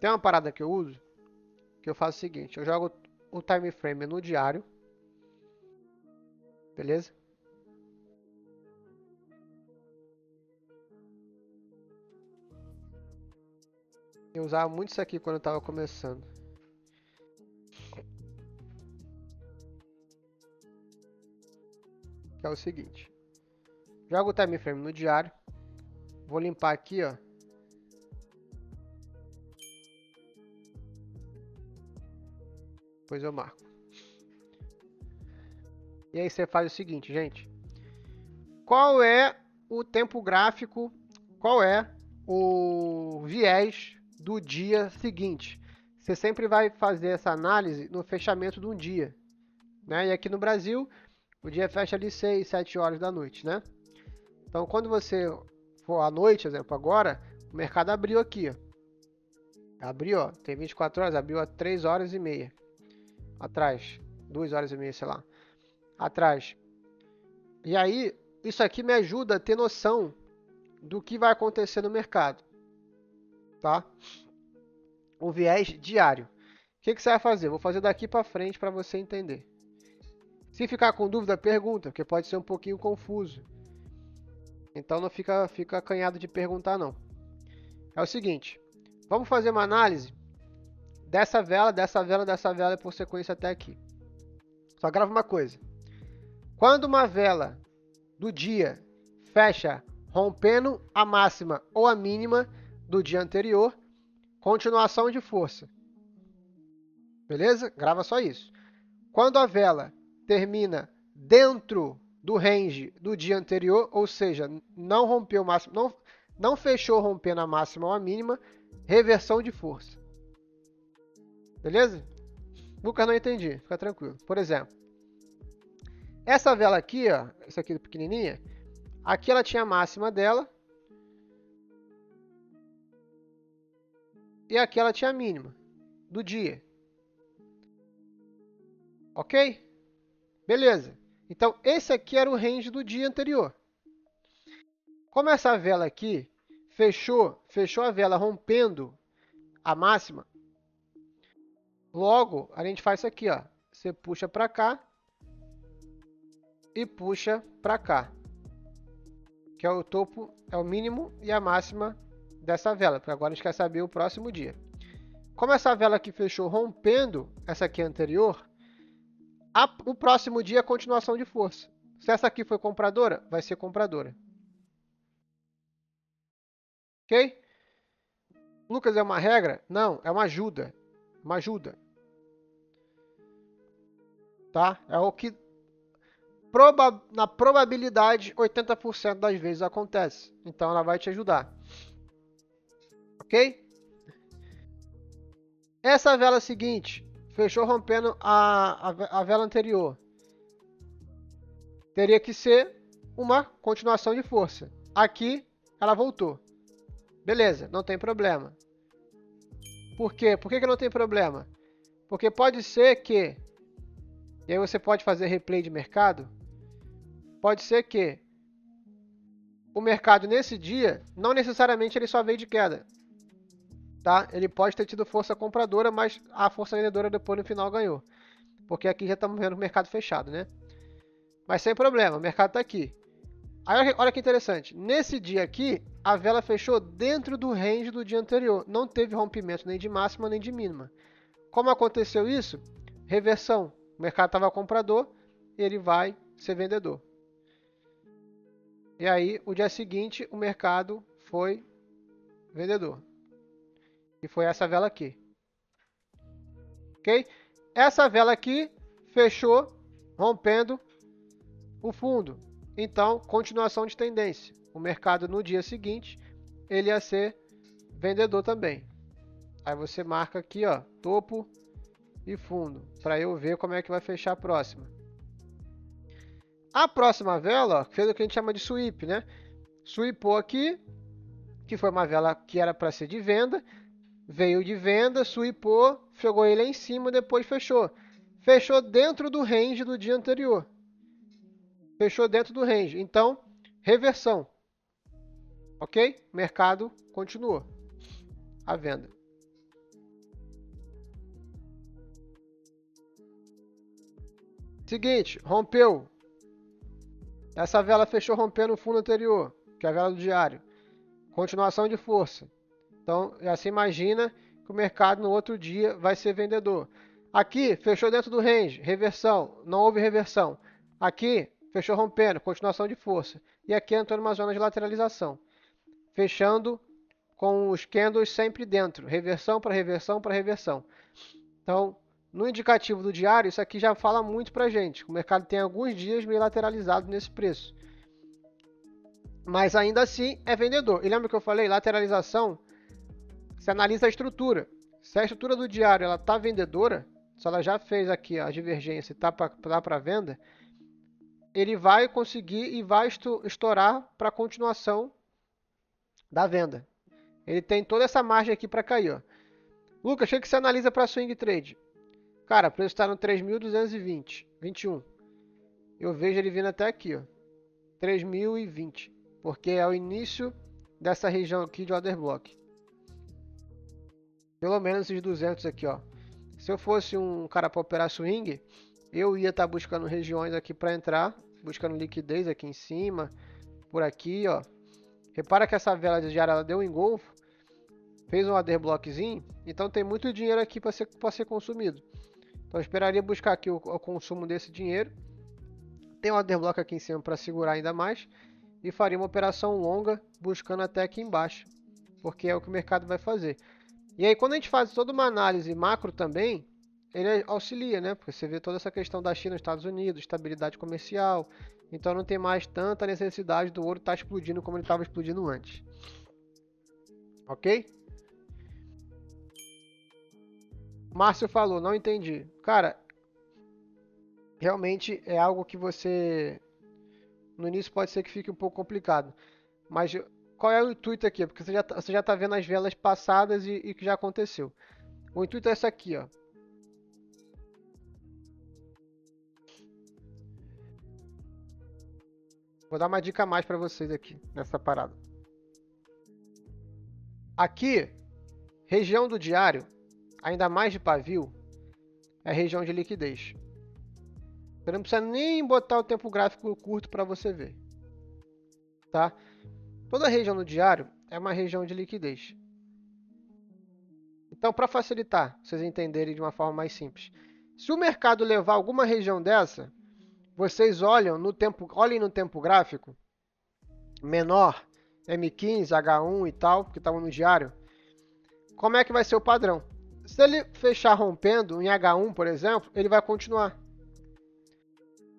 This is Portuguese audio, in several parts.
Tem uma parada que eu uso, que eu faço o seguinte, eu jogo o time frame no diário, beleza? Eu usava muito isso aqui quando eu estava começando. Que é o seguinte, jogo o time frame no diário, vou limpar aqui, ó. Depois eu marco. E aí você faz o seguinte, gente. Qual é o tempo gráfico, qual é o viés do dia seguinte? Você sempre vai fazer essa análise no fechamento de um dia, né? E aqui no Brasil, o dia fecha ali 6, 7 horas da noite, né? Então, quando você for à noite, exemplo, agora, o mercado abriu aqui, ó. Abriu, ó, tem 24 horas, abriu a 3 horas e meia atrás, 2 horas e meia, sei lá, atrás. E aí, isso aqui me ajuda a ter noção do que vai acontecer no mercado, tá? O viés diário. O que você vai fazer? Vou fazer daqui para frente para você entender. Se ficar com dúvida, pergunta, porque pode ser um pouquinho confuso. Então não fica acanhado de perguntar não. É o seguinte, vamos fazer uma análise dessa vela, dessa vela, dessa vela por sequência até aqui. Só grava uma coisa. Quando uma vela do dia fecha rompendo a máxima ou a mínima do dia anterior, continuação de força. Beleza? Grava só isso. Quando a vela termina dentro do range do dia anterior, ou seja, não rompeu o máximo, não fechou rompendo a máxima ou a mínima, reversão de força. Beleza? Lucas, não entendi. Fica tranquilo. Por exemplo, essa vela aqui, ó, essa aqui pequenininha, aqui ela tinha a máxima dela e aqui ela tinha a mínima do dia. Ok? Beleza. Então, esse aqui era o range do dia anterior. Como essa vela aqui fechou a vela rompendo a máxima, logo a gente faz isso aqui, ó. Você puxa para cá e puxa para cá, que é o topo, é o mínimo e a máxima dessa vela, porque agora a gente quer saber o próximo dia. Como essa vela aqui fechou rompendo essa aqui anterior, o próximo dia é continuação de força. Se essa aqui foi compradora, vai ser compradora. Ok? Lucas, é uma regra? Não, é uma ajuda. Uma ajuda. Tá? É o que na probabilidade 80% das vezes acontece. Então ela vai te ajudar. Ok? Essa vela seguinte fechou rompendo a vela anterior. Teria que ser uma continuação de força. Aqui ela voltou. Beleza, não tem problema. Por quê? Por que não tem problema? Porque pode ser que, e aí você pode fazer replay de mercado, pode ser que o mercado nesse dia, não necessariamente ele só veio de queda. Tá? Ele pode ter tido força compradora, mas a força vendedora depois no final ganhou. Porque aqui já estamos vendo o mercado fechado, né? Mas sem problema, o mercado está aqui. Aí olha que interessante, nesse dia aqui, a vela fechou dentro do range do dia anterior. Não teve rompimento nem de máxima nem de mínima. Como aconteceu isso? Reversão. O mercado estava comprador, ele vai ser vendedor. E aí, o dia seguinte, o mercado foi vendedor. E foi essa vela aqui. Ok? Essa vela aqui fechou rompendo o fundo. Então, continuação de tendência. O mercado no dia seguinte, ele ia ser vendedor também. Aí você marca aqui, ó, topo e fundo, para eu ver como é que vai fechar a próxima. A próxima vela, ó, fez o que a gente chama de sweep, né? Sweepou aqui, que foi uma vela que era para ser de venda, veio de venda, sweepou, jogou ele lá em cima, depois fechou. Fechou dentro do range do dia anterior. Fechou dentro do range. Então, reversão. Ok? Mercado continuou a venda. Seguinte, rompeu. Essa vela fechou rompendo o fundo anterior, que é a vela do diário. Continuação de força. Então, já se imagina que o mercado no outro dia vai ser vendedor. Aqui, fechou dentro do range, reversão, não houve reversão. Aqui, fechou rompendo, continuação de força. E aqui entrou numa zona de lateralização. Fechando com os candles sempre dentro, reversão para reversão para reversão. Então, no indicativo do diário, isso aqui já fala muito pra gente. O mercado tem alguns dias meio lateralizado nesse preço. Mas ainda assim é vendedor. E lembra que eu falei? Lateralização, você analisa a estrutura. Se a estrutura do diário ela está vendedora, se ela já fez aqui a divergência e está para venda, ele vai conseguir e vai estourar para a continuação da venda. Ele tem toda essa margem aqui para cair. Ó. Lucas, o que você analisa para swing trade? Cara, o preço está no 3.220, 21. Eu vejo ele vindo até aqui, ó, 3.020, porque é o início dessa região aqui de order block. Pelo menos esses 200 aqui, ó. Se eu fosse um cara para operar swing, eu ia estar buscando regiões aqui para entrar, buscando liquidez aqui em cima, por aqui, ó. Repara que essa vela de diária ela deu um engolfo, fez um order blockzinho, então tem muito dinheiro aqui para ser consumido. Então eu esperaria buscar aqui o consumo desse dinheiro. Tem um order block aqui em cima para segurar ainda mais e faria uma operação longa buscando até aqui embaixo, porque é o que o mercado vai fazer. E aí quando a gente faz toda uma análise macro também, ele auxilia, né? Porque você vê toda essa questão da China, Estados Unidos, estabilidade comercial, então não tem mais tanta necessidade do ouro estar explodindo como ele estava explodindo antes. Ok? Márcio falou, não entendi. Cara, realmente é algo que você, no início pode ser que fique um pouco complicado, mas qual é o intuito aqui? Porque você já está vendo as velas passadas e que já aconteceu. O intuito é essa aqui, ó. Vou dar uma dica a mais para vocês aqui, nessa parada. Aqui, região do diário, ainda mais de pavio, é a região de liquidez. Você não precisa nem botar o tempo gráfico curto para você ver. Tá? Toda região do diário é uma região de liquidez. Então, para facilitar, vocês entenderem de uma forma mais simples. Se o mercado levar alguma região dessa, vocês olhem no tempo gráfico menor, M15, H1 e tal, que estavam no diário. Como é que vai ser o padrão? Se ele fechar rompendo em H1, por exemplo, ele vai continuar.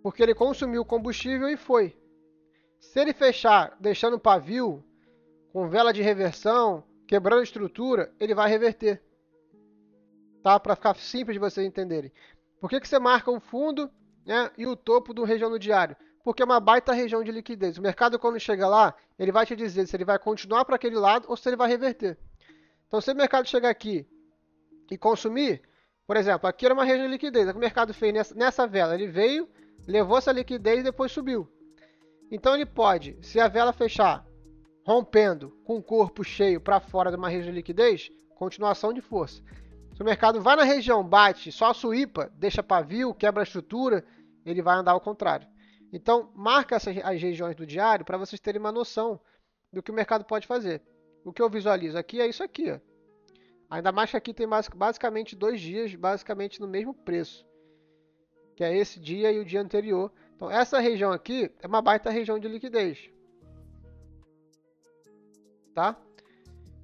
Porque ele consumiu o combustível e foi. Se ele fechar deixando pavio, com vela de reversão, quebrando a estrutura, ele vai reverter. Tá? Para ficar simples de vocês entenderem. Por que você marca o fundo, né, e o topo do região do diário? Porque é uma baita região de liquidez. O mercado, quando chega lá, ele vai te dizer se ele vai continuar para aquele lado ou se ele vai reverter. Então, se o mercado chegar aqui e consumir, por exemplo, aqui era uma região de liquidez. O que o mercado fez nessa vela? Ele veio, levou essa liquidez e depois subiu. Então ele pode, se a vela fechar rompendo com o corpo cheio para fora de uma região de liquidez, continuação de força. Se o mercado vai na região, bate, só suípa, deixa pavio, quebra a estrutura, ele vai andar ao contrário. Então marca as regiões do diário para vocês terem uma noção do que o mercado pode fazer. O que eu visualizo aqui é isso aqui. Ó. Ainda mais que aqui tem basicamente 2 dias, basicamente no mesmo preço. Que é esse dia e o dia anterior. Então, essa região aqui é uma baita região de liquidez. Tá?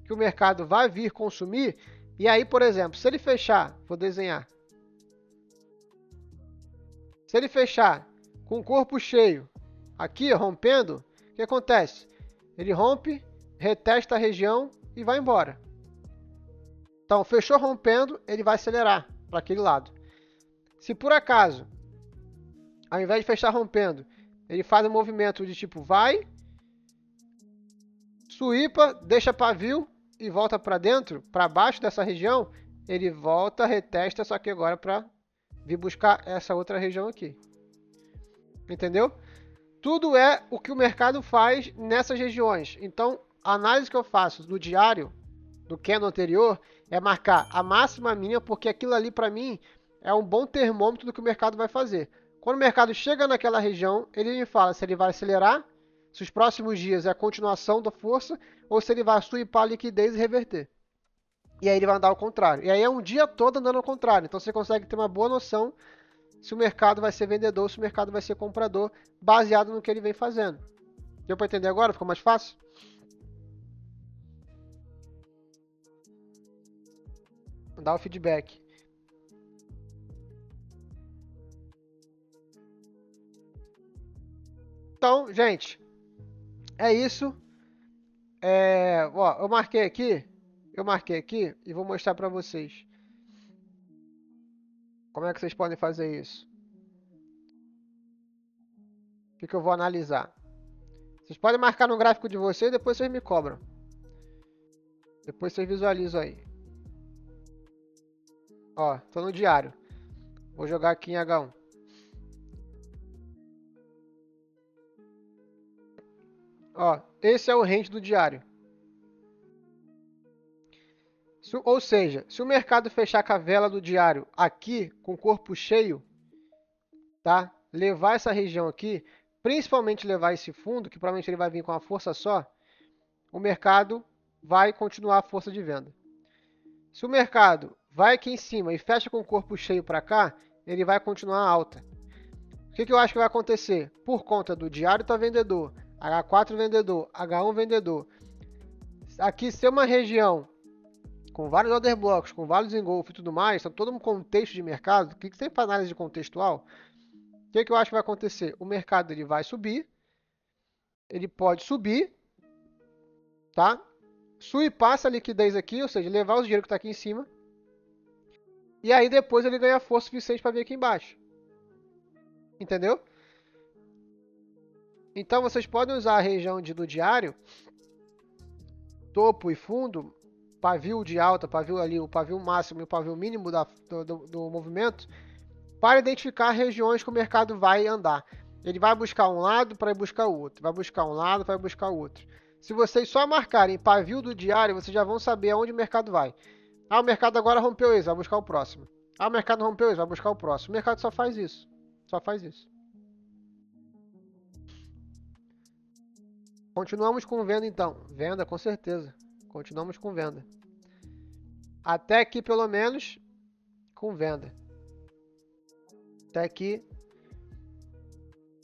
Que o mercado vai vir consumir. E aí, por exemplo, se ele fechar, vou desenhar. Se ele fechar com o corpo cheio, aqui rompendo, o que acontece? Ele rompe, retesta a região e vai embora. Então, fechou rompendo, ele vai acelerar para aquele lado. Se por acaso, ao invés de fechar rompendo, ele faz um movimento de tipo vai, suípa, deixa pavio e volta para dentro, para baixo dessa região, ele volta, retesta, só que agora para vir buscar essa outra região aqui. Entendeu? Tudo é o que o mercado faz nessas regiões. Então, a análise que eu faço no diário, do candle anterior, é marcar a máxima mínima, porque aquilo ali para mim é um bom termômetro do que o mercado vai fazer. Quando o mercado chega naquela região, ele me fala se ele vai acelerar, se os próximos dias é a continuação da força, ou se ele vai sweepar a liquidez e reverter. E aí ele vai andar ao contrário. E aí é um dia todo andando ao contrário. Então você consegue ter uma boa noção se o mercado vai ser vendedor ou se o mercado vai ser comprador, baseado no que ele vem fazendo. Deu para entender agora? Ficou mais fácil? Dá o feedback. Então, gente, é isso. Ó, eu marquei aqui e vou mostrar para vocês. Como é que vocês podem fazer isso? O que eu vou analisar? Vocês podem marcar no gráfico de vocês e depois vocês me cobram. Depois vocês visualizam aí. Ó, tô no diário. Vou jogar aqui em H1. Ó, esse é o range do diário. Ou seja, se o mercado fechar com a vela do diário aqui, com o corpo cheio, tá? Levar essa região aqui, principalmente levar esse fundo, que provavelmente ele vai vir com uma força só, o mercado vai continuar a força de venda. Se o mercado vai aqui em cima e fecha com o corpo cheio para cá, ele vai continuar alta. O que eu acho que vai acontecer? Por conta do diário tá vendedor, H4 vendedor, H1 vendedor. Aqui ser uma região com vários order blocks, com vários engolfos e tudo mais, tá todo um contexto de mercado, que sempre faz análise contextual, o que eu acho que vai acontecer? O mercado ele vai subir, ele pode subir, tá? Sweepar essa liquidez aqui, ou seja, levar o dinheiro que está aqui em cima, e aí depois ele ganha força suficiente para vir aqui embaixo. Entendeu? Então vocês podem usar a região do diário, topo e fundo, pavio de alta, pavio ali, o pavio máximo e o pavio mínimo do movimento, para identificar regiões que o mercado vai andar. Ele vai buscar um lado para buscar o outro, vai buscar um lado para buscar o outro. Se vocês só marcarem pavio do diário, vocês já vão saber aonde o mercado vai. Ah, o mercado agora rompeu esse, vai buscar o próximo. Ah, o mercado rompeu esse, vai buscar o próximo. O mercado só faz isso. Só faz isso. Continuamos com venda então. Venda, com certeza. Continuamos com venda. Até aqui, pelo menos, com venda. Até aqui.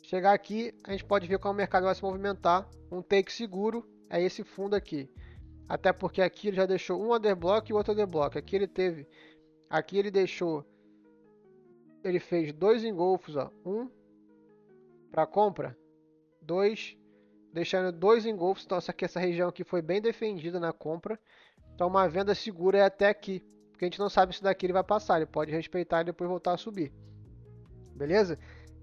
Chegar aqui, a gente pode ver como o mercado vai se movimentar. Um take seguro é esse fundo aqui. Até porque aqui ele já deixou um order block e outro order block. Aqui ele teve... Aqui ele deixou... Ele fez dois engolfos, ó. Um para compra. Dois... Deixando dois engolfos. Então essa região aqui foi bem defendida na compra. Então uma venda segura é até aqui. Porque a gente não sabe se daqui ele vai passar. Ele pode respeitar e depois voltar a subir. Beleza?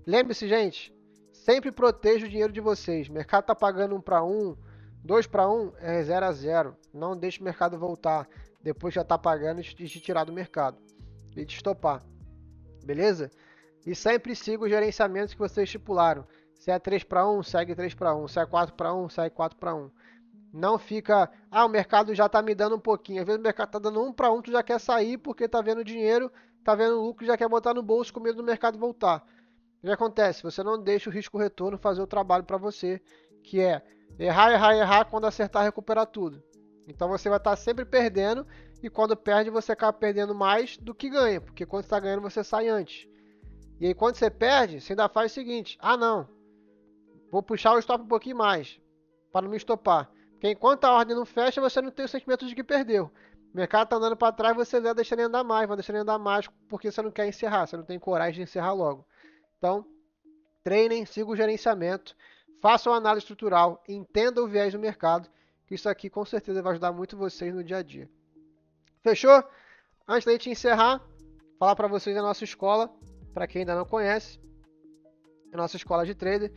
Lembre-se, gente. Sempre proteja o dinheiro de vocês. O mercado está pagando 1 para 1, 2 para 1, é 0 a 0. Não deixe o mercado voltar. Depois já está pagando e te tirar do mercado. E te estopar. Beleza? E sempre siga os gerenciamentos que vocês estipularam. Se é 3 para 1, segue 3 para 1. Se é 4 para 1, segue 4 para 1. Não fica, o mercado já está me dando um pouquinho. Às vezes o mercado está dando 1 para 1, tu já quer sair porque está vendo dinheiro, está vendo lucro e já quer botar no bolso com medo do mercado voltar. O que acontece? Você não deixa o risco-retorno fazer o trabalho para você, que é errar, errar, errar, quando acertar, recuperar tudo. Então você vai estar sempre perdendo e quando perde você acaba perdendo mais do que ganha, porque quando está ganhando você sai antes. E aí quando você perde, você ainda faz o seguinte, não, vou puxar o stop um pouquinho mais, para não me estopar. Porque enquanto a ordem não fecha, você não tem o sentimento de que perdeu. O mercado está andando para trás, você vai deixando ele andar mais, vai deixando ele andar mais, porque você não quer encerrar, você não tem coragem de encerrar logo. Então, treinem, sigam o gerenciamento, façam análise estrutural, entendam o viés do mercado, que isso aqui com certeza vai ajudar muito vocês no dia a dia. Fechou? Antes da gente encerrar, falar para vocês da nossa escola, para quem ainda não conhece, a nossa escola de trader.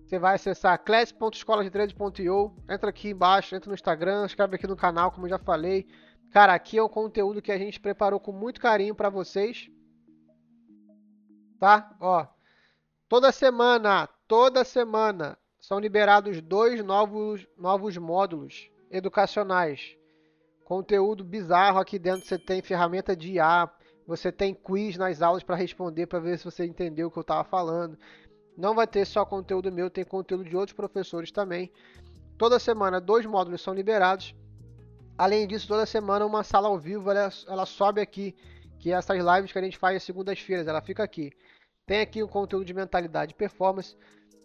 Você vai acessar class.escoladetrader.io, entra aqui embaixo, entra no Instagram, inscreve aqui no canal, como eu já falei. Cara, aqui é um conteúdo que a gente preparou com muito carinho para vocês. Tá? Ó, toda semana são liberados 2 novos módulos educacionais. Conteúdo bizarro aqui dentro, você tem ferramenta de IA, Você tem quiz nas aulas para responder, para ver se você entendeu o que eu estava falando. Não vai ter só conteúdo meu, tem conteúdo de outros professores também. Toda semana 2 módulos são liberados. Além disso, toda semana uma sala ao vivo ela sobe aqui, que é essas lives que a gente faz às segundas-feiras, ela fica aqui. Tem aqui um conteúdo de mentalidade e performance.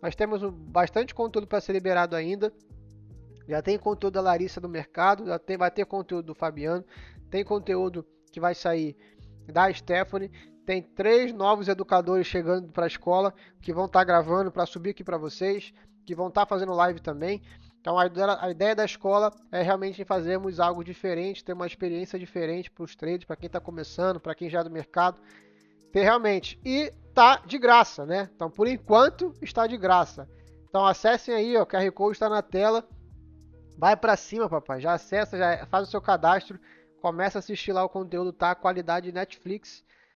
Nós temos bastante conteúdo para ser liberado ainda. Já tem conteúdo da Larissa do mercado, vai ter conteúdo do Fabiano, tem conteúdo que vai sair da Stephanie. Tem 3 novos educadores chegando para a escola que vão estar gravando para subir aqui para vocês, que vão estar fazendo live também. Então a ideia da escola é realmente fazermos algo diferente, ter uma experiência diferente para os traders, para quem está começando, para quem já é do mercado, ter realmente. E tá de graça, né? Então por enquanto está de graça. Então acessem aí, ó, o QR Code está na tela. Vai para cima, papai. Já acessa, já faz o seu cadastro, começa a assistir lá o conteúdo, tá? Qualidade Netflix.